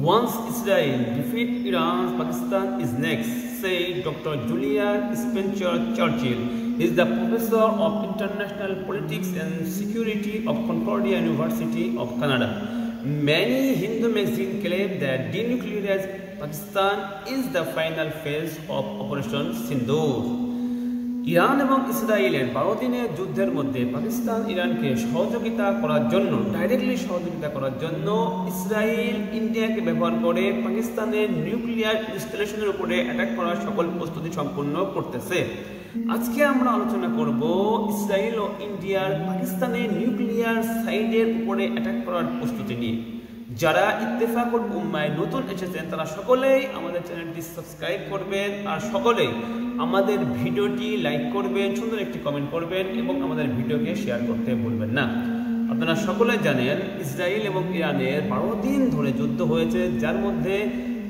Once Israel defeats Iran, Pakistan is next, said Dr. Julian Spencer Churchill. He is the professor of international politics and security of Concordia University of Canada. Many Hindu magazines claim that denuclearized Pakistan is the final phase of Operation Sindoor. Iran এবং ইসরায়েলের 12 দিনের যুদ্ধের মধ্যে পাকিস্তান ইরানকে সহযোগিতা করার জন্য directly সহযোগিতা করার জন্য ইসরায়েল ইন্ডিয়াকে ব্যবহার করে পাকিস্তানের নিউক্লিয়ার ইনস্টলেশনের উপরে অ্যাটাক করার সকল প্রস্তুতি সম্পন্ন করতেছে। আজকে আমরা আলোচনা করব ইসরায়েল ও ইন্ডিয়ার পাকিস্তানের নিউক্লিয়ার সাইটের উপরে অ্যাটাক করার প্রস্তুতি নিয়ে। যারা ইত্তেফাকুল উম্মায় নতুন এসেছেন তারা সকলেই আমাদের চ্যানেলটি সাবস্ক্রাইব করবেন আর সকলেই আমাদের ভিডিওটি লাইক করবেন, সুন্দর একটি কমেন্ট করবেন এবং আমাদের ভিডিওকে শেয়ার করতে ভুলবেন না। আপনারা সকলে জানেন ইসরায়েল এবং ইরানের 12 দিন ধরে যুদ্ধ হয়েছে, যার মধ্যে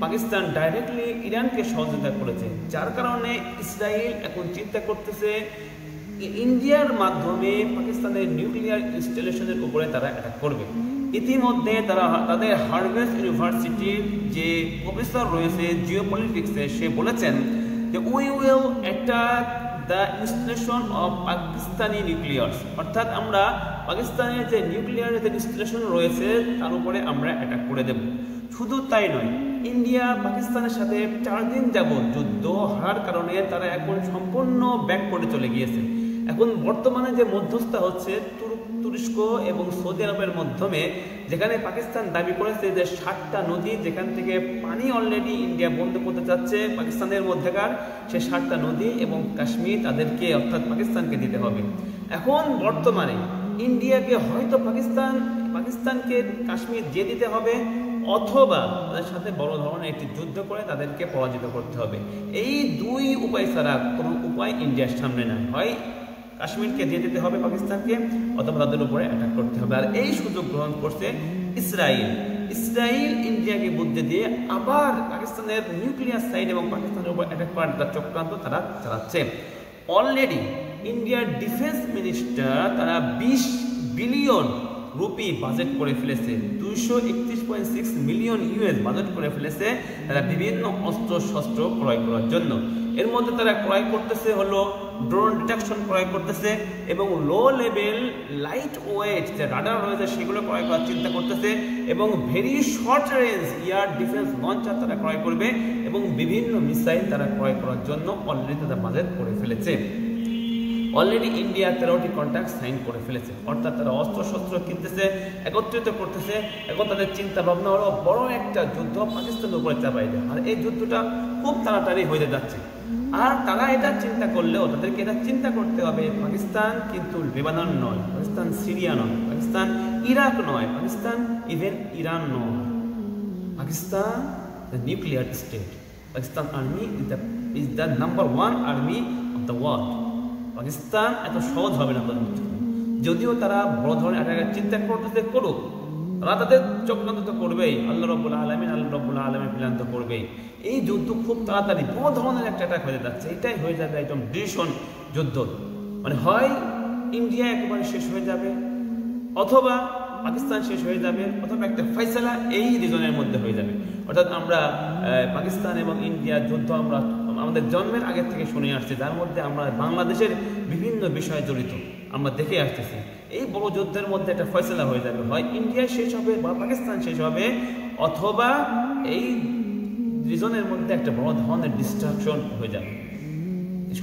পাকিস্তান ডাইরেক্টলি ইরানকে সহযোগিতা করেছে, যার কারণে ইসরায়েল এখন চিন্তা করতেছে ইন্ডিয়ার মাধ্যমে পাকিস্তানের নিউক্লিয়ার ইনস্টলেশনের উপরে তারা অ্যাটাক করবে। ইতিমধ্যে তারা তাদের হার্ভার্ড ইউনিভার্সিটির যে প্রফেসর রয়েছে জিওপলিটিক্সে, সে বলেছেন যে we will attack the installation of Pakistani নিউক্লিয়ার্স, অর্থাৎ আমরা পাকিস্তানের যে নিউক্লিয়ার যে ইনস্টলেশন রয়েছে তার উপরে আমরা অ্যাটাক করে দেব। শুধু তাই নয়, ইন্ডিয়া পাকিস্তানের সাথে 4 দিন যাবৎ যুদ্ধ হারার কারণে তারা এখন সম্পূর্ণ ব্যাক করে চলে গিয়েছে। এখন বর্তমানে যে মধ্যস্থতা হচ্ছে তুরস্ক এবং সৌদি আরবের মাধ্যমে, যেখানে পাকিস্তান দাবি করেছে যে 7টা নদী যেখান থেকে পানি অলরেডি ইন্ডিয়া বন্ধ করতে চাচ্ছে পাকিস্তানের মধ্যেকার, সে 7টা নদী এবং কাশ্মীর তাদেরকে অর্থাৎ পাকিস্তানকে দিতে হবে। এখন বর্তমানে ইন্ডিয়াকে হয়তো পাকিস্তানকে কাশ্মীর দিয়ে দিতে হবে, অথবা তাদের সাথে বড় ধরনের একটি যুদ্ধ করে তাদেরকে পরাজিত করতে হবে। এই দুই উপায় ছাড়া কোনো উপায় ইন্ডিয়ার সামনে নাই। হয় কাশ্মীরকে দিয়ে দিতে হবে পাকিস্তানকে, অথবা তাদের উপরে অ্যাটাক করতে হবে। আর এই সুযোগ গ্রহণ করছে ইসরায়েল ইন্ডিয়াকে বুদ্ধি দিয়ে আবার পাকিস্তানের নিউক্লিয়ার সাইট এবং পাকিস্তানের উপর অ্যাটাক করার চক্রান্ত তারা চালাচ্ছে। অলরেডি ইন্ডিয়ার ডিফেন্স মিনিস্টার তারা 20 বিলিয়ন রুপি বাজেট করে ফেলেছে, 231.6 মিলিয়ন ইউএস বাজেট করে ফেলেছে তারা বিভিন্ন অস্ত্র শস্ত্র ক্রয় করার জন্য। এর মধ্যে তারা ক্রয় করতেছে হলো ড্রোন ডিটেকশন ক্রয় করতেছে এবং লো লেভেল লাইট ওয়েট যে রাডার রয়েছে সেগুলো ক্রয় করার চিন্তা করতেছে এবং very short range air defence launcher তারা ক্রয় করবে এবং বিভিন্ন মিসাইল তারা ক্রয় করার জন্য অলরেডি তারা বাজেট করে ফেলেছে। অলরেডি ইন্ডিয়া 13টি কন্ট্রাক্ট সাইন করে ফেলেছে, অর্থাৎ তারা অস্ত্র শস্ত্র কিনতেছে, একত্রিত করতেছে। এখন তাদের চিন্তা ভাবনা হলো বড় একটা যুদ্ধ পাকিস্তানের উপরে চাপাই দেয়, আর এই যুদ্ধটা খুব তাড়াতাড়ি হয়ে যাচ্ছে। আর তারা এটা চিন্তা করলেও তাদেরকে এটা চিন্তা করতে হবে পাকিস্তান কিন্তু লেবানন নয়, পাকিস্তান সিরিয়া নয়, পাকিস্তান ইরাক নয়, পাকিস্তান ইভেন ইরান নয়, Pakistan the nuclear state. Pakistan army is the number 1 army of the world. Pakistan এত সহজ হবে না তাদের জন্য, যদিও তারা বড় ধরনের অ্যাটাকের চিন্তা করতেছে, করুক, তারা তাদের চক্রান্ত তো করবেই, আল্লাহ রাব্বুল আলামিন প্ল্যান তো করবেই। এই যুদ্ধ খুব তাড়াতাড়ি বড় ধরনের একটা অ্যাটাক হয়ে যাচ্ছে, এটাই হয়ে যাবে একদম ডিসিশন যুদ্ধ। মানে হয় ইন্ডিয়া একেবারে শেষ হয়ে যাবে, অথবা পাকিস্তান শেষ হয়ে যাবে, অথবা একটা ফয়সালা এই রিজনের মধ্যে হয়ে যাবে। অর্থাৎ আমরা পাকিস্তান এবং ইন্ডিয়ার যুদ্ধ আমরা আমাদের জন্মের আগে থেকে শুনে আসছি, যার মধ্যে আমরা বাংলাদেশের বিভিন্ন বিষয় জড়িত আমরা দেখে আসতেছি। এই বড় যুদ্ধের মধ্যে একটা ফয়সালা হয়ে যাবে, হয় ইন্ডিয়া শেষ হবে বা পাকিস্তান শেষ হবে, অথবা এই রিজনের মধ্যে একটা বড় ধরনের ডিস্ট্রাকশন হয়ে যাবে।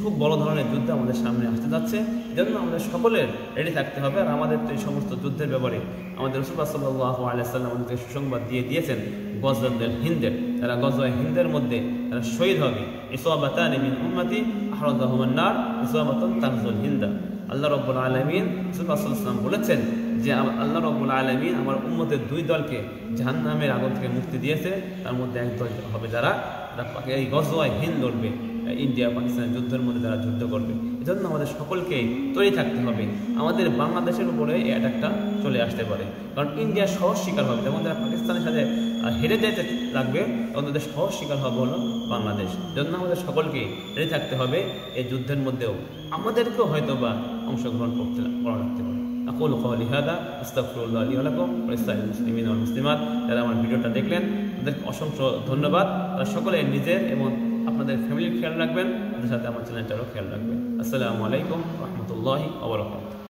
খুব বড় ধরনের যুদ্ধ আমাদের সামনে আসতে যাচ্ছে, এজন্য আমাদের সকলের রেডি থাকতে হবে। আর আমাদের তো এই সমস্ত যুদ্ধের ব্যাপারে আমাদের রাসূলুল্লাহ সাল্লাল্লাহু আলাইহি ওয়াসাল্লাম আমাদেরকে সুসংবাদ দিয়েছেন গজওয়াতুল হিন্দের। তারা গজওয়ায়ে হিন্দের মধ্যে তারা শহীদ হবে। ইসাবাতান মিন উম্মতি আহরাজাহুমান নার ইসাবাতুন তানজুল হিন্দা। আল্লাহ রাব্বুল আলামিন রাসূলুল্লাহ সাল্লাল্লাহু আলাইহি ওয়াসাল্লাম বলেছেন যে আল্লাহ রাব্বুল আলামিন আমার উম্মতের 2 দলকে জাহান্নামের আগুন থেকে মুক্তি দিয়েছে, তার মধ্যে এক দল হবে যারা এই গজওয়ায়ে হিন্দ লড়বে, ইন্ডিয়া পাকিস্তানের যুদ্ধের মধ্যে যারা যুদ্ধ করবে। এজন্য আমাদের সকলকে তৈরি থাকতে হবে। আমাদের বাংলাদেশের উপরে এই অ্যাটাকটা চলে আসতে পারে, কারণ ইন্ডিয়া সহজ শিকার হবে। যেমন যারা পাকিস্তানের সাথে হেরে যেতে লাগবে, তখন তাদের সহজ শিকার হবে হলো বাংলাদেশ। এজন্য আমাদের সকলকে রেডি থাকতে হবে। এই যুদ্ধের মধ্যেও আমাদেরকেও হয়তো বা অংশগ্রহণ করা লাগতে পারে। أقول قولي هذا أستغفر الله لي ولكم ولسائر المسلمين والمسلمات। যারা আমার ভিডিওটা দেখলেন তাদেরকে অসংখ্য ধন্যবাদ। তারা সকলে নিজের এবং আপনাদের ফ্যামিলির খেয়াল রাখবেন, তাদের সাথে আমার চ্যানেলটারও খেয়াল রাখবেন। আসসালামু আলাইকুম রহমতুল্লাহি ওয়া বারাকাতুহু।